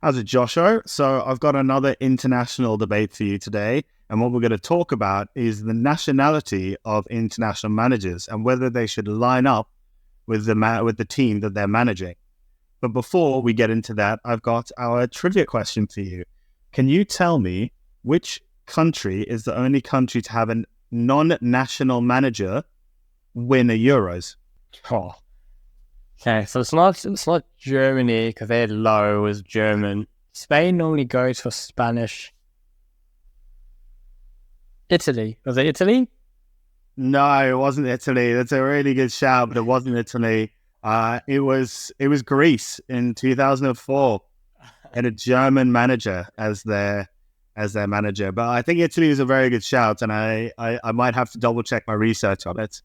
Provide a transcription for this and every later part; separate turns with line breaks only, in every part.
How's it, Joshua? So I've got another international debate for you today. And what we're going to talk about is the nationality of international managers and whether they should line up with the team that they're managing. But before we get into that, I've got our trivia question for you. Can you tell me which country is the only country to have a non-national manager win a Euros?
Oh, okay. So it's not Germany because they're low as German. Spain normally goes for Spanish. Italy. Was it Italy?
No, it wasn't Italy. That's a really good shout, but it wasn't Italy. It was Greece in 2004, and a German manager as their manager. But I think Italy is a very good shout, and I might have to double check my research on it.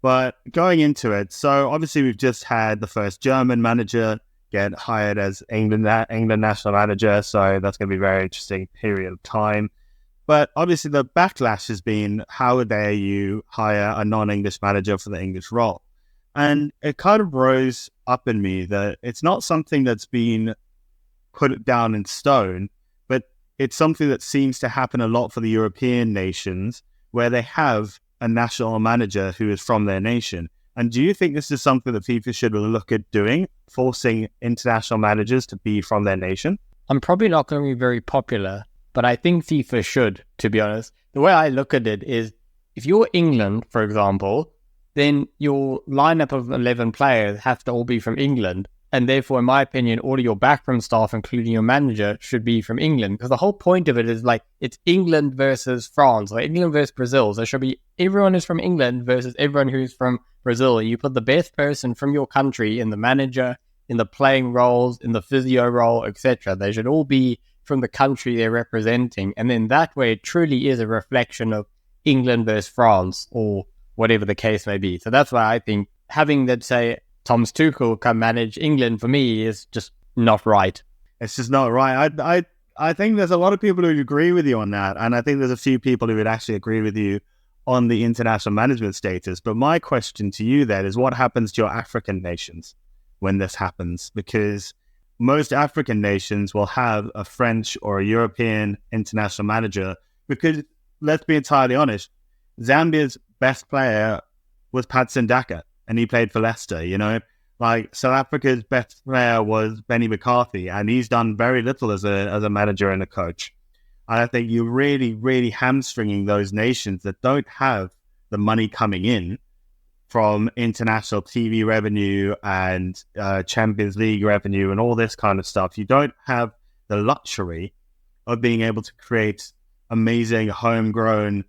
But going into it, so obviously we've just had the first German manager get hired as England national manager, so that's going to be a very interesting period of time. But obviously the backlash has been, how dare you hire a non-English manager for the English role? And it kind of rose up in me that it's not something that's been put down in stone, but it's something that seems to happen a lot for the European nations where they have a national manager who is from their nation. And do you think this is something that FIFA should look at doing, forcing international managers to be from their nation?
I'm probably not going to be very popular, but I think FIFA should, to be honest. The way I look at it is, if you're England, for example, then your lineup of 11 players have to all be from England. And therefore, in my opinion, all of your backroom staff, including your manager, should be from England. Because the whole point of it is like, it's England versus France, or England versus Brazil. So it should be everyone who's from England versus everyone who's from Brazil. You put the best person from your country in the manager, in the playing roles, in the physio role, etc. They should all be from the country they're representing. And then that way, it truly is a reflection of England versus France, or whatever the case may be. So that's why I think having that, say, Thomas Tuchel come manage England, for me, is just not right.
It's just not right. I think there's a lot of people who agree with you on that. And I think there's a few people who would actually agree with you on the international management status. But my question to you then is, what happens to your African nations when this happens? Because most African nations will have a French or a European international manager. Because let's be entirely honest, Zambia's best player was Patson Daka, and he played for Leicester, Like, South Africa's best player was Benny McCarthy, and he's done very little as a manager and a coach. And I think you're really, really hamstringing those nations that don't have the money coming in from international TV revenue and Champions League revenue and all this kind of stuff. You don't have the luxury of being able to create amazing homegrown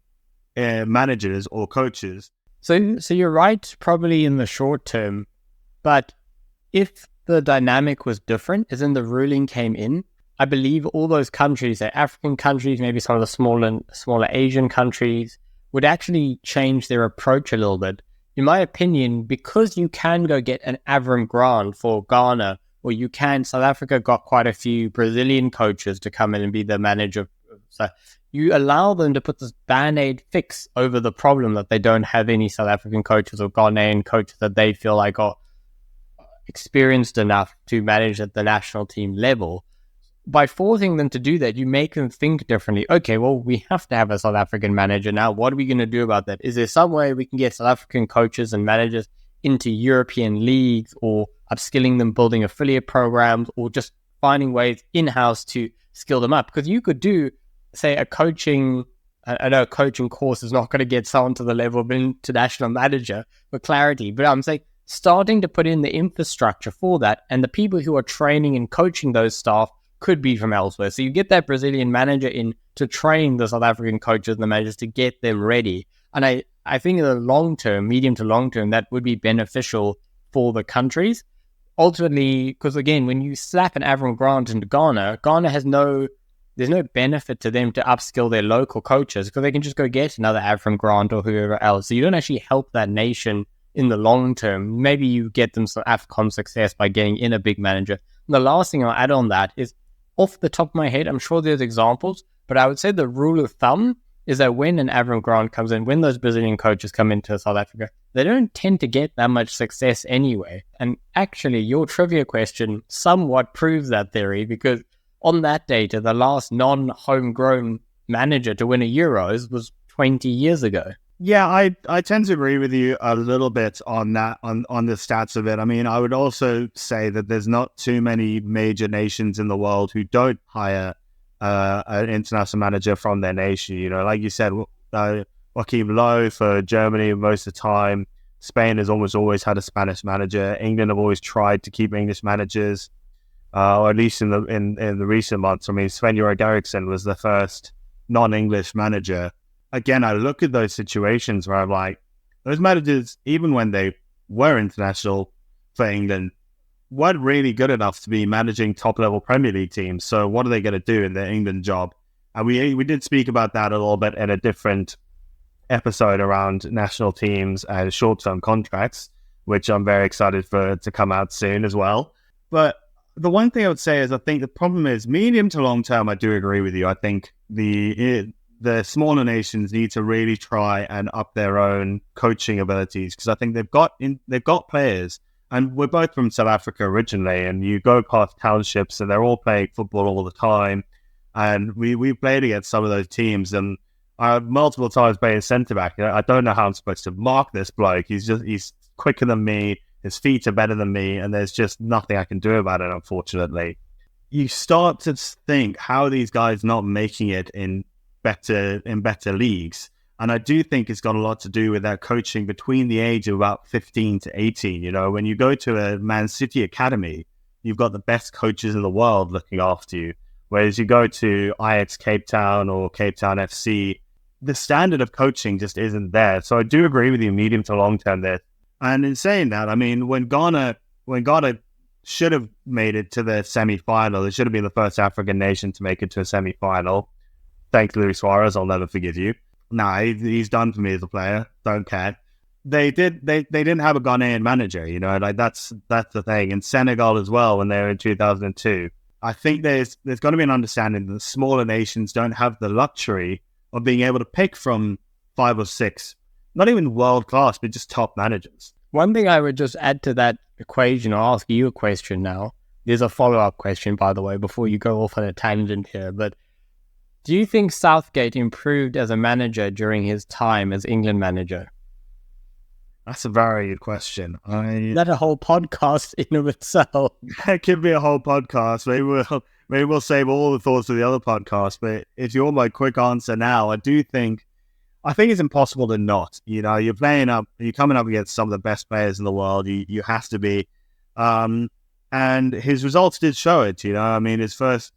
managers or coaches.
So you're right, probably in the short term, but if the dynamic was different, as in the ruling came in, I believe all those countries, the African countries, maybe some of the smaller Asian countries, would actually change their approach a little bit. In my opinion, because you can go get an Avram Grant for Ghana, or South Africa got quite a few Brazilian coaches to come in and be the manager. So you allow them to put this Band-Aid fix over the problem that they don't have any South African coaches or Ghanaian coaches that they feel like are experienced enough to manage at the national team level. By forcing them to do that, you make them think differently. Okay, well, we have to have a South African manager now. What are we going to do about that? Is there some way we can get South African coaches and managers into European leagues, or upskilling them, building affiliate programs, or just finding ways in-house to skill them up? Because you could do, say, a coaching, I know a coaching course is not going to get someone to the level of an international manager for clarity, but I'm saying starting to put in the infrastructure for that, and the people who are training and coaching those staff could be from elsewhere. So you get that Brazilian manager in to train the South African coaches and the managers to get them ready. And I think in the long term, medium to long term, that would be beneficial for the countries. Ultimately, because again, when you slap an Avram Grant into Ghana has there's no benefit to them to upskill their local coaches, because they can just go get another Avram Grant or whoever else. So you don't actually help that nation in the long term. Maybe you get them some AFCON success by getting in a big manager. And the last thing I'll add on that is, off the top of my head, I'm sure there's examples, but I would say the rule of thumb is that when an Avram Grant comes in, when those Brazilian coaches come into South Africa, they don't tend to get that much success anyway. And actually, your trivia question somewhat proves that theory, because on that data, the last non-homegrown manager to win a Euros was 20 years ago.
Yeah, I tend to agree with you a little bit on that, on the stats of it. I mean, I would also say that there's not too many major nations in the world who don't hire an international manager from their nation. You know, like you said, Joachim Low for Germany most of the time. Spain has almost always had a Spanish manager. England have always tried to keep English managers, or at least in the recent months. I mean, Sven-Göran Eriksson was the first non-English manager. Again, I look at those situations where I'm like, those managers, even when they were international for England, weren't really good enough to be managing top-level Premier League teams. So what are they going to do in their England job? And we did speak about that a little bit in a different episode around national teams and short-term contracts, which I'm very excited for to come out soon as well. But the one thing I would say is I think the problem is medium to long-term, I do agree with you. I think the smaller nations need to really try and up their own coaching abilities, because I think they've got players, and we're both from South Africa originally, and you go past townships and they're all playing football all the time, and we played against some of those teams, and I multiple times playing centre back. I don't know how I'm supposed to mark this bloke. He's quicker than me, his feet are better than me, and there's just nothing I can do about it, unfortunately. You start to think, how are these guys not making it in better leagues? And I do think it's got a lot to do with that coaching between the age of about 15 to 18. You know, when you go to a Man City academy, you've got the best coaches in the world looking after you. Whereas you go to Ajax Cape Town or Cape Town FC, the standard of coaching just isn't there. So I do agree with you medium to long term there. And in saying that, I mean, when Ghana should have made it to the semi-final, it should have been the first African nation to make it to a semi-final. Thanks, Luis Suarez. I'll never forgive you. Nah, he's done for me as a player. Don't care. They didn't have a Ghanaian manager, you know, like that's the thing. In Senegal as well, when they were in 2002. I think there's got to be an understanding that the smaller nations don't have the luxury of being able to pick from 5 or 6, not even world class, but just top managers.
One thing I would just add to that equation, I'll ask you a question now. There's a follow-up question, by the way, before you go off on a tangent here, but do you think Southgate improved as a manager during his time as England manager?
That's a very good question.
That's a whole podcast in of itself.
It could be a whole podcast. Maybe we'll save all the thoughts for the other podcast. But if you want my quick answer now, I think it's impossible to not. You know, you're coming up against some of the best players in the world. You have to be. And his results did show it, you know. I mean, his first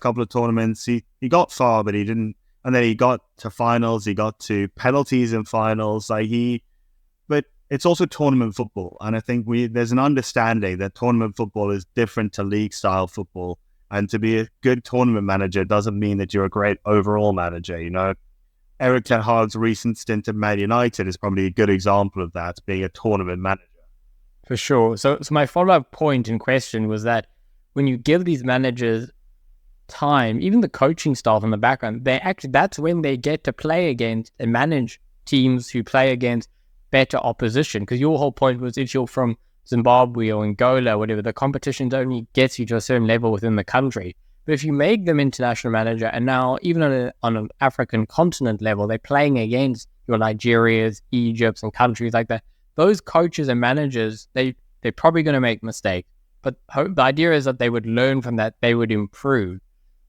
couple of tournaments, he got far, but he didn't. And then he got to finals, he got to penalties in finals. But it's also tournament football, and I think there's an understanding that tournament football is different to league style football. And to be a good tournament manager doesn't mean that you're a great overall manager. You know, Erik ten Hag's recent stint at Man United is probably a good example of that, being a tournament manager.
For sure. So my follow-up point in question was that when you give these managers time, even the coaching staff in the background, that's when they get to play against and manage teams who play against better opposition. Because your whole point was, if you're from Zimbabwe or Angola or whatever, the competition only gets you to a certain level within the country. But if you make them international manager, and now even on an African continent level, they're playing against your Nigerias, Egypts, and countries like that, those coaches and managers, they're probably going to make mistakes. But the idea is that they would learn from that, they would improve.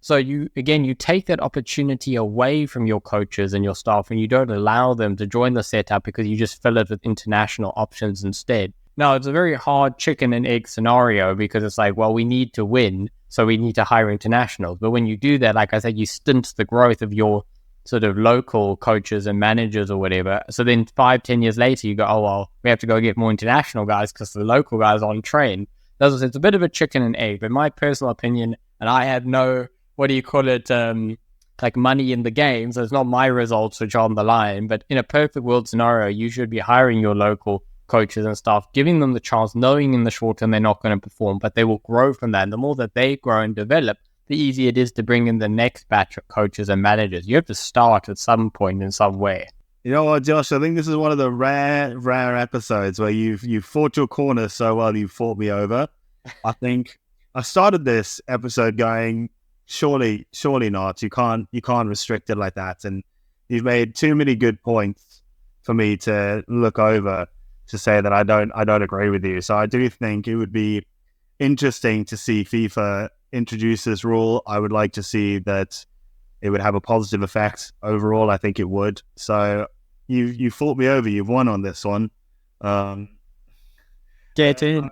So you take that opportunity away from your coaches and your staff, and you don't allow them to join the setup because you just fill it with international options instead. Now, it's a very hard chicken and egg scenario, because it's like, well, we need to win, so we need to hire internationals. But when you do that, like I said, you stint the growth of your sort of local coaches and managers or whatever. So then 5-10 years later, you go, oh, well, we have to go get more international guys because the local guys aren't trained. It's a bit of a chicken and egg, but my personal opinion, and I have no, like money in the game, so it's not my results which are on the line, but in a perfect world scenario, you should be hiring your local coaches and staff, giving them the chance, knowing in the short term they're not going to perform, but they will grow from that. And the more that they grow and develop, the easier it is to bring in the next batch of coaches and managers. You have to start at some point in some way.
You know what, Josh? I think this is one of the rare episodes where you fought your corner so well you fought me over. I think I started this episode going, surely not. You can't restrict it like that. And you've made too many good points for me to look over to say that I don't agree with you. So I do think it would be interesting to see FIFA introduce this rule. I would like to see that it would have a positive effect overall. I think it would. So you fought me over. You've won on this one.
Get in.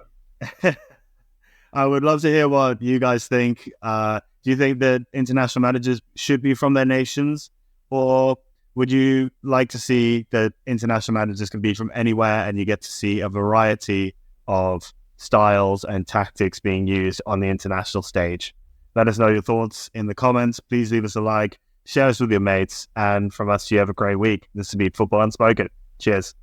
I would love to hear what you guys think. Do you think that international managers should be from their nations, or would you like to see that international managers can be from anywhere and you get to see a variety of styles and tactics being used on the international stage? Let us know your thoughts in the comments. Please leave us a like, share us with your mates, and from us, you have a great week. This has been Football Unspoken. Cheers.